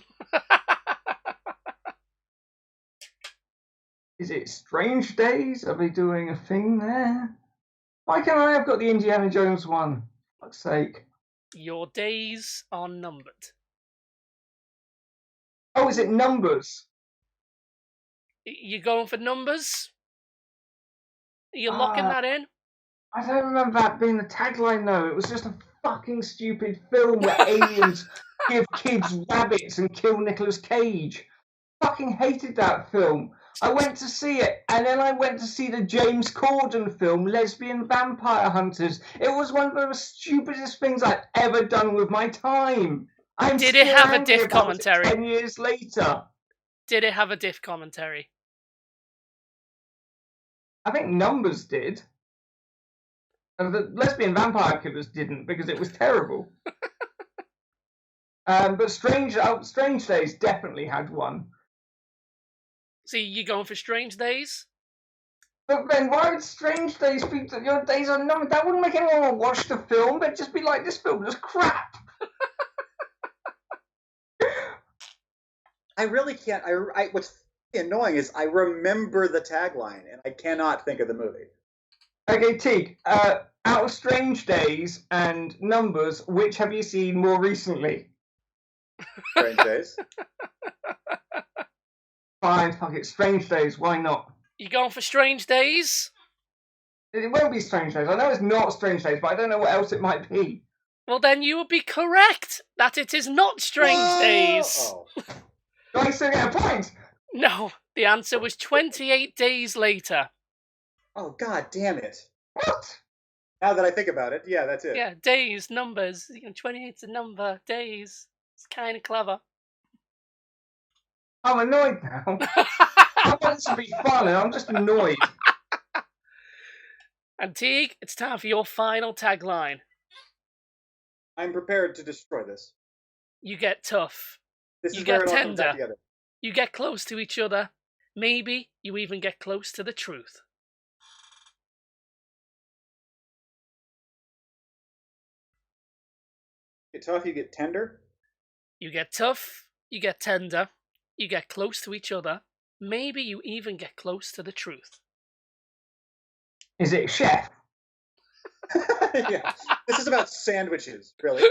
Is it Strange Days? Are they doing a thing there? Why can't I have got the Indiana Jones one? For fuck's sake. Your days are numbered. Oh, is it Numbers? You going for numbers? Are you locking that in? I don't remember that being the tagline, though. It was just a fucking stupid film where aliens give kids rabbits and kill Nicolas Cage. Fucking hated that film. I went to see it, and then I went to see the James Corden film, Lesbian Vampire Hunters. It was one of the stupidest things I've ever done with my time. Did it have a diff about commentary? it 10 years later. Did it have a diff commentary? I think Numbers did. And the Lesbian Vampire Killers didn't, because it was terrible. But Strange Days definitely had one. See, you going for Strange Days? But then why would Strange Days be your days are numbered? That wouldn't make anyone want to watch the film. They'd just be like, this film is crap. I really can't. What's annoying is I remember the tagline and I cannot think of the movie. Okay, Teague, out of Strange Days and Numbers, which have you seen more recently? Strange Days. Fine, fuck it. Strange Days, why not? You going for Strange Days? It won't be Strange Days. I know it's not Strange Days, but I don't know what else it might be. Well, then you would be correct that it is not Strange Days. Oh. Do I still get a point? No, the answer was 28 days later. Oh, god damn it. What? Now that I think about it, yeah, that's it. Yeah, days, numbers. 28's a number, days. It's kind of clever. I'm annoyed now. I want it to be fun, and I'm just annoyed. And Teague, it's time for your final tagline. I'm prepared to destroy this. You get tough. This You is get where it all comes back tender. together. You get close to each other. Maybe you even get close to the truth. Get tough, you get tender. You get tough. You get tender. You get close to each other. Maybe you even get close to the truth. Is it Chef? Yeah. This is about sandwiches, really.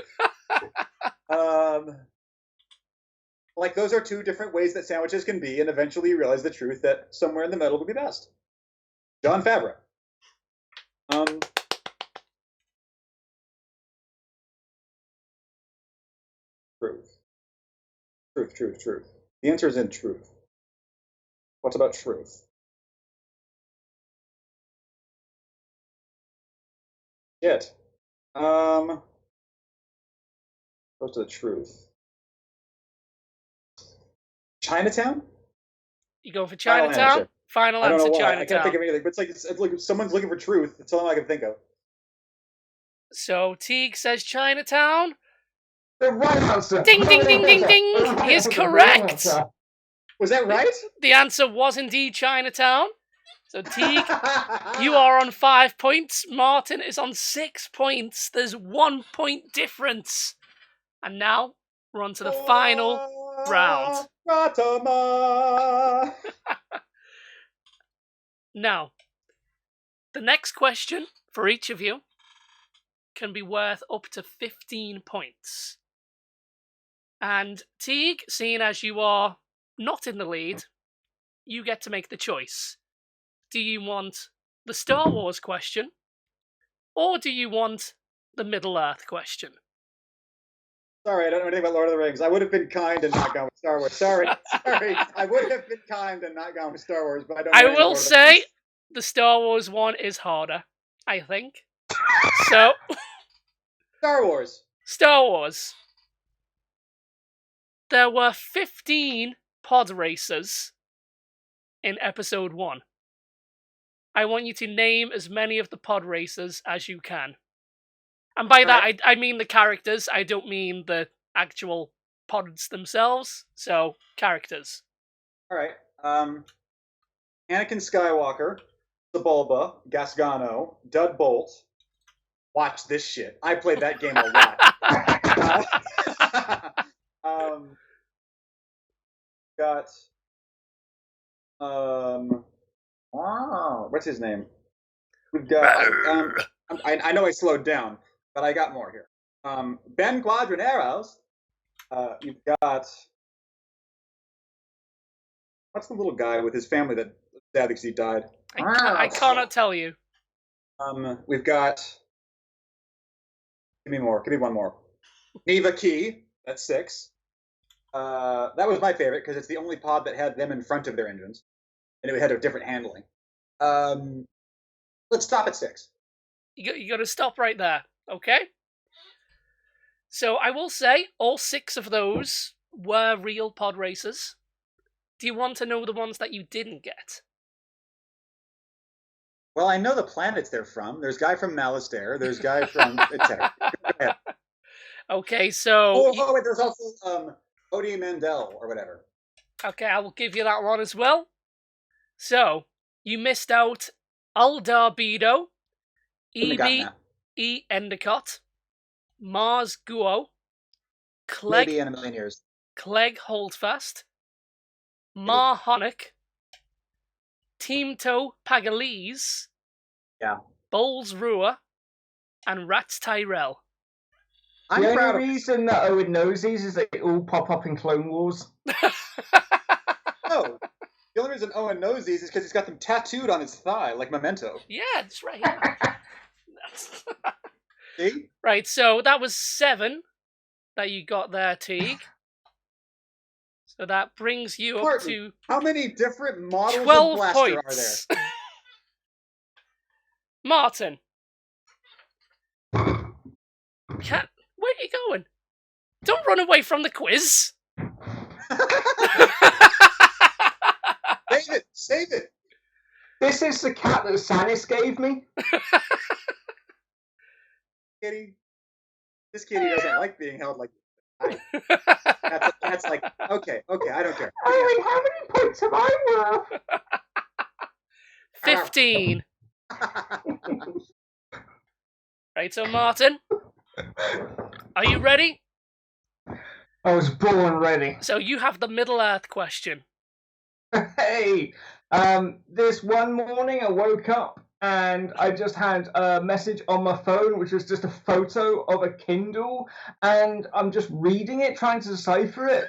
Like, those are two different ways that sandwiches can be, and eventually you realize the truth that somewhere in the middle would be best. Jon Favreau. Truth. The answer is in truth. What's about truth? Shit. Close to the truth. Chinatown? You go for Final Chinatown? answer. Final I don't answer, know why. I Chinatown. can't think of anything, but it's like if someone's looking for truth. That's all I can think of. So Teague says Chinatown. The right answer. Ding, ding, ding, ding, ding. He is correct. Was that right? The answer was indeed Chinatown. So Teague, you are on 5 points. Martin is on 6 points. There's 1 point difference. And now we're on to the final round. Ratama. Now, the next question for each of you can be worth up to 15 points. And Teague, seeing as you are not in the lead, you get to make the choice. Do you want the Star Wars question, or do you want the Middle-earth question? Sorry, I don't know anything about Lord of the Rings. I would have been kind and not gone with Star Wars. Sorry. I would have been kind and not gone with Star Wars, but I don't know I anything about will Lord of the say Rings. the Star Wars one is harder, I think. So, Star Wars. Star Wars. There were 15 pod racers in episode 1. I want you to name as many of the pod racers as you can. And by that, I mean the characters. I don't mean the actual pods themselves. So, characters. All right. Anakin Skywalker, Sebulba, Gasgano, Dud Bolt. Watch this shit. I played that game a lot. Got wow, what's his name? We've got I know I slowed down, but I got more here. Ben Quadraneros. You've got what's the little guy with his family that sad because he died? I cannot tell you. We've got give me more. Give me one more. Neva Key. That's 6. That was my favorite because it's the only pod that had them in front of their engines, and it had a different handling. Let's stop at 6. You got to stop right there, okay? So I will say all 6 of those were real pod racers. Do you want to know the ones that you didn't get? Well, I know the planets they're from. There's guy from Malastare. There's guy from etc. Okay, so oh wait, there's also Odie Mandel or whatever. Okay, I will give you that one as well. So you missed out Aldar Bedo, E. Endicott, Mars Guo, Maybe in a million years. Clegg Holdfast, Mar Honock, Teamto Pagalese, Bowles Ruhr, and Rats Tyrell. The only reason that Owen knows these is they all pop up in Clone Wars. No. The only reason Owen knows these is because he's got them tattooed on his thigh, like Memento. Yeah, it's right here. See? Right, so that was 7 that you got there, Teague. So that brings you up to how many different models 12 of blaster points. are there? Martin. Where are you going? Don't run away from the quiz. Save it. This is the cat that Sanis gave me. Kitty. This kitty doesn't like being held like that's like okay, I don't care. Owen, how many points have I worth? 15. Right, so Martin, are you ready? I was born ready. So you have the Middle-earth question. Hey, this one morning I woke up and I just had a message on my phone, which was just a photo of a Kindle, and I'm just reading it, trying to decipher it.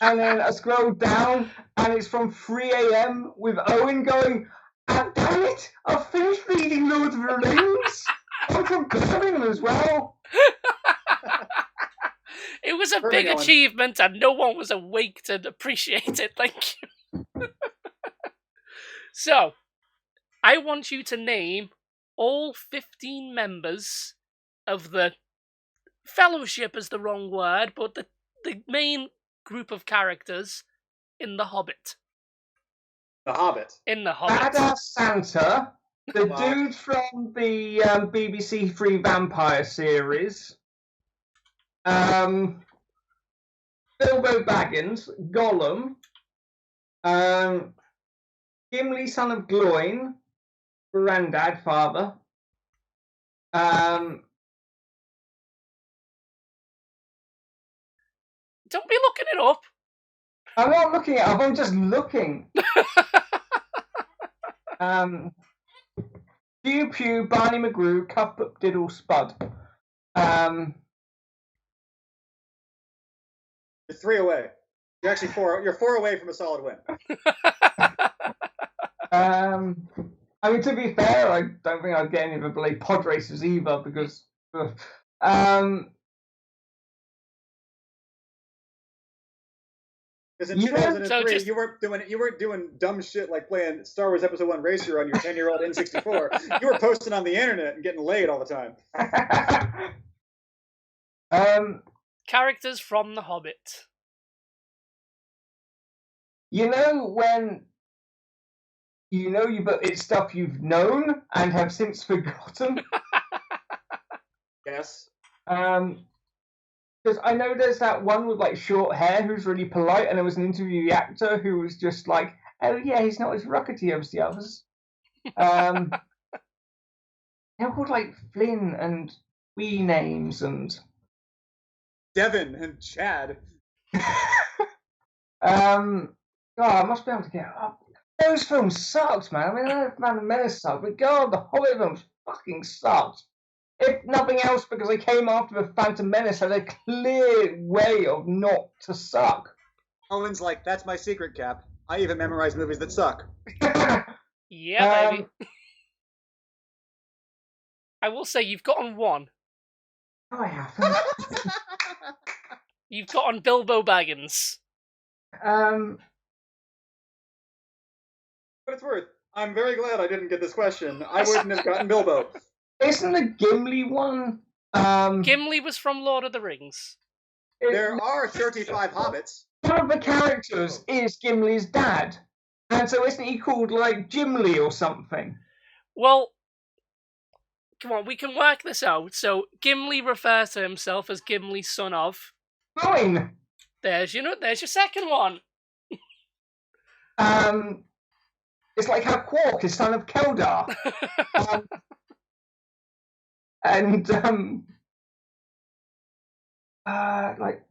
And then I scroll down, and it's from 3 a.m. with Owen going, "Ah, damn it, I've finished reading Lord of the Rings." I'm from Birmingham as well. It was a big achievement, and no one was awake to appreciate it. Thank you. So, I want you to name all 15 members of the Fellowship is the wrong word, but the main group of characters in The Hobbit. The Hobbit. In The Hobbit. Badass Santa, the dude from the BBC Three Vampire series, Bilbo Baggins, Gollum, Gimli, son of Gloin, granddad, father. Don't be looking it up. I'm not looking it up. I'm just looking. Pew Pew, Barney McGrew, Cuthbert Diddle, Spud. You're 3 away. You're actually 4. You're 4 away from a solid win. I mean, to be fair, I don't think I'd get any of the bloody pod racers either because. Because in Yeah, 2003, so just- you weren't doing dumb shit like playing Star Wars Episode 1 Racer on your 10-year-old N64. You were posting on the internet and getting laid all the time. Characters from The Hobbit. You know when it's stuff you've known and have since forgotten. Yes. Because I know there's that one with like short hair who's really polite, and there was an interviewee actor who was just like, "Oh yeah, he's not as rockety as the others." They're called like Flynn and wee names and Devin and Chad. God, I must be able to get up. Those films sucked, man. I mean, I know Phantom Menace sucked, but God, the Hobbit films fucking sucked. If nothing else, because they came after the Phantom Menace had a clear way of not to suck. Owen's like, that's my secret, Cap. I even memorize movies that suck. Yeah, baby. I will say you've gotten one. Oh, I haven't. You've gotten Bilbo Baggins. What it's worth, I'm very glad I didn't get this question. I wouldn't have gotten Bilbo. Isn't the Gimli one? Gimli was from Lord of the Rings. There are 35 hobbits. One of the characters is Gimli's dad. And so isn't he called, like, Gimli or something? Well, come on, we can work this out. So, Gimli refers to himself as Gimli, son of. Fine. There's your second one. It's like how Quark is son of Keldar. Like.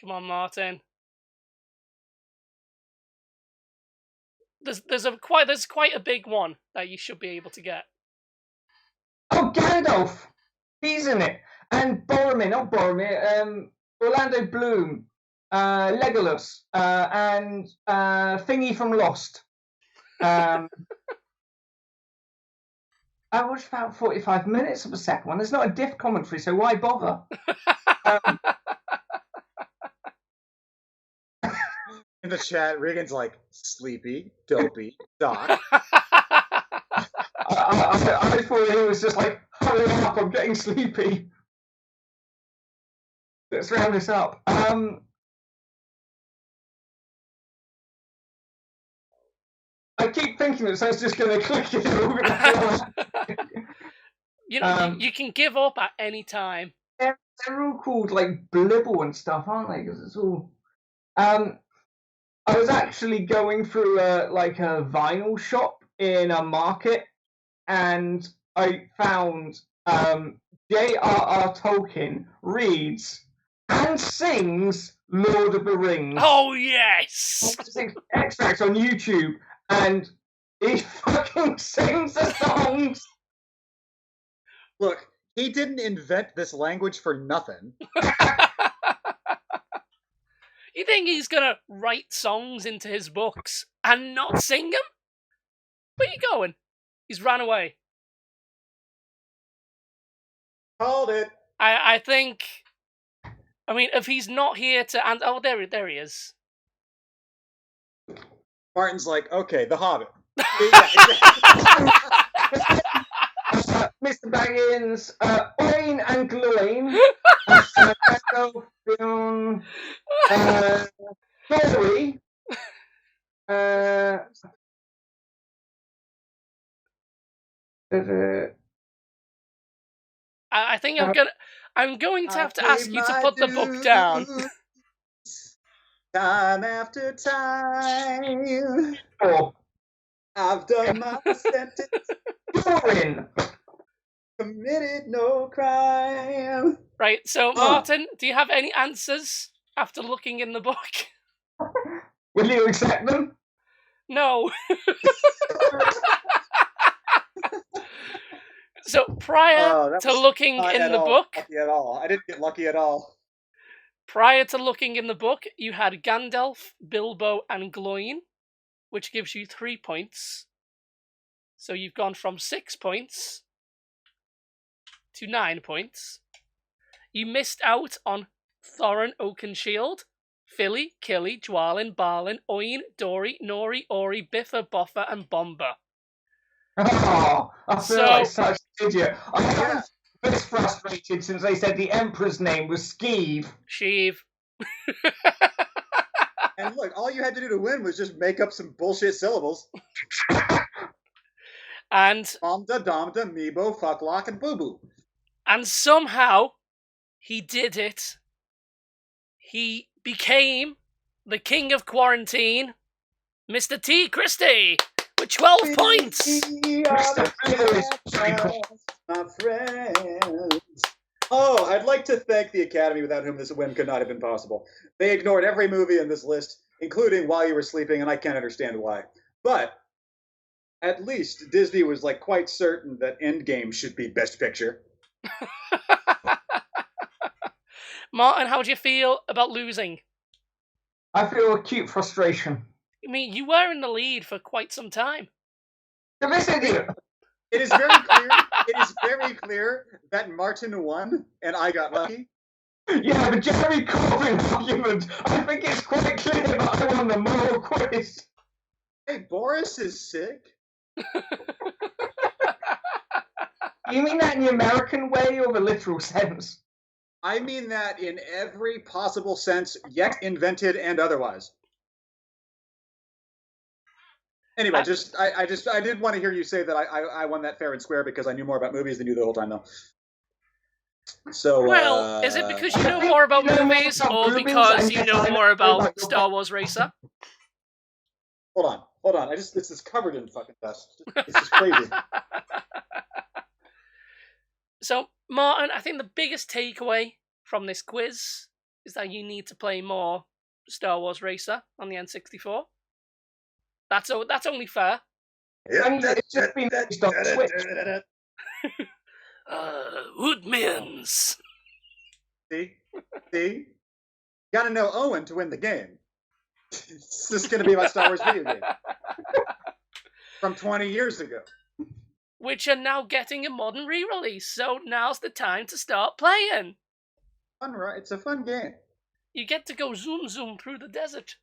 Come on, Martin. There's quite a big one that you should be able to get. Oh, Gandalf! He's in it. And not Boromir, Orlando Bloom, Legolas, and Thingy from Lost. I watched about 45 minutes of the second one. There's not a diff commentary, so why bother? In the chat, Regan's like, sleepy, dopey, Doc. I thought he was just like, hurry up, I'm getting sleepy. Let's round this up. I keep thinking that someone's just going to click it. You can give up at any time. They're all called like Blibble and stuff, aren't they? Because it's all. I was actually going through a vinyl shop in a market, and I found J.R.R. Tolkien reads and sings Lord of the Rings. Oh yes! Extracts on YouTube, and he fucking sings the songs. Look, he didn't invent this language for nothing. You think he's gonna write songs into his books and not sing them? Where you going? He's ran away. Called it. I think. I mean, if he's not here to, and oh, there he is. Martin's like, okay, The Hobbit. Mr. Baggins, Oin and Gloin, Glory, I think I'm going to have to ask you to put the book down. Time after time, 4. I've done my sentence, You're in. committed no crime. Right, so Martin, do you have any answers after looking in the book? Will you accept them? No. So prior to looking in the book, lucky at all. I didn't get lucky at all. prior to looking in the book, you had Gandalf, Bilbo, and Gloin, which gives you 3 points. So you've gone from 6 points to 9 points. You missed out on Thorin Oakenshield, Philly, Killy, Dwalin, Barlin, Oin, Dory, Nori, Ori, Biffa, Boffa, and Bomber. Oh, I feel like such an idiot. I haven't been this frustrated since they said the Emperor's name was Skeeve. Sheev. And look, all you had to do to win was just make up some bullshit syllables. And Domda, Domda, Meebo, Fucklock, and Boo Boo. And somehow he did it. He became the king of quarantine, Mr. T. Christie, with 12 points. My friends. Oh, I'd like to thank the Academy, without whom this win could not have been possible. They ignored every movie in this list, including While You Were Sleeping, and I can't understand why. But at least Disney was like quite certain that Endgame should be Best Picture. Martin, how do you feel about losing? I feel acute frustration. I mean, you were in the lead for quite some time. This idiot. It is very clear. It is very clear that Martin won and I got lucky. Yeah, but Jeremy Corbyn argument. I think it's quite clear that I won the moral quiz. Hey, Boris is sick. You mean that in the American way or the literal sense? I mean that in every possible sense, yet invented and otherwise. Anyway, I did want to hear you say that I won that fair and square because I knew more about movies than you the whole time, though. So, well, is it because you know more about movies, or because you know more about Star Wars Racer? Hold on. This is covered in fucking dust. This is crazy. So, Martin, I think the biggest takeaway from this quiz is that you need to play more Star Wars Racer on the N64. That's only fair. It's just been released on Switch. Woodmans. See? You gotta know Owen to win the game. This is gonna be my Star Wars video game. From 20 years ago. Which are now getting a modern re-release, so now's the time to start playing. Fun, right? It's a fun game. You get to go zoom through the desert.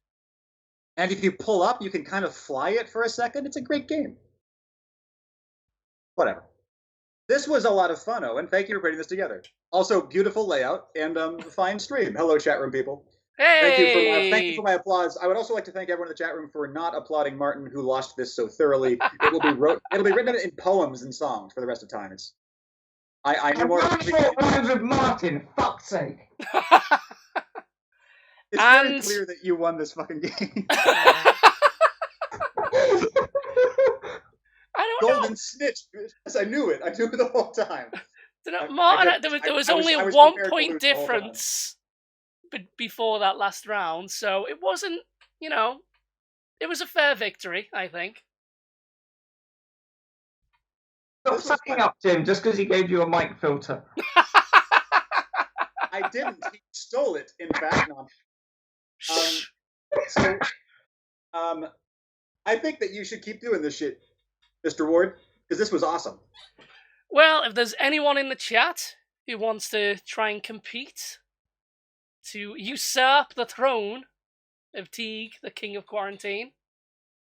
And if you pull up, you can kind of fly it for a second. It's a great game. Whatever. This was a lot of fun, Owen. Thank you for putting this together. Also, beautiful layout and fine stream. Hello, chat room people. Hey! Thank you for my applause. I would also like to thank everyone in the chat room for not applauding Martin, who lost this so thoroughly. It'll be written in poems and songs for the rest of time. I know more. Rhymes with Martin. Fuck's sake. It's very clear that you won this fucking game. I don't know. Golden snitch. Yes, I knew it. I knew it the whole time. Martin, there was only a 1 point difference before that last round, so it wasn't, it was a fair victory, I think. Stop sucking up, Jim, just because he gave you a mic filter. I didn't. He stole it, in fact. I think that you should keep doing this shit, Mr. Ward, because this was awesome. Well, if there's anyone in the chat who wants to try and compete to usurp the throne of Teague, the king of quarantine.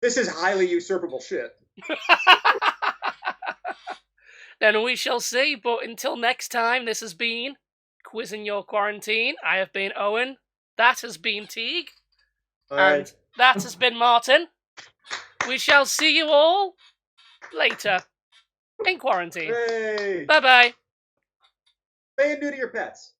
This is highly usurpable shit. Then we shall see, but until next time, this has been Quizzing Your Quarantine. I have been Owen. That has been Teague. And that has been Martin. We shall see you all later in quarantine. Hooray. Bye-bye. Stay new to your pets.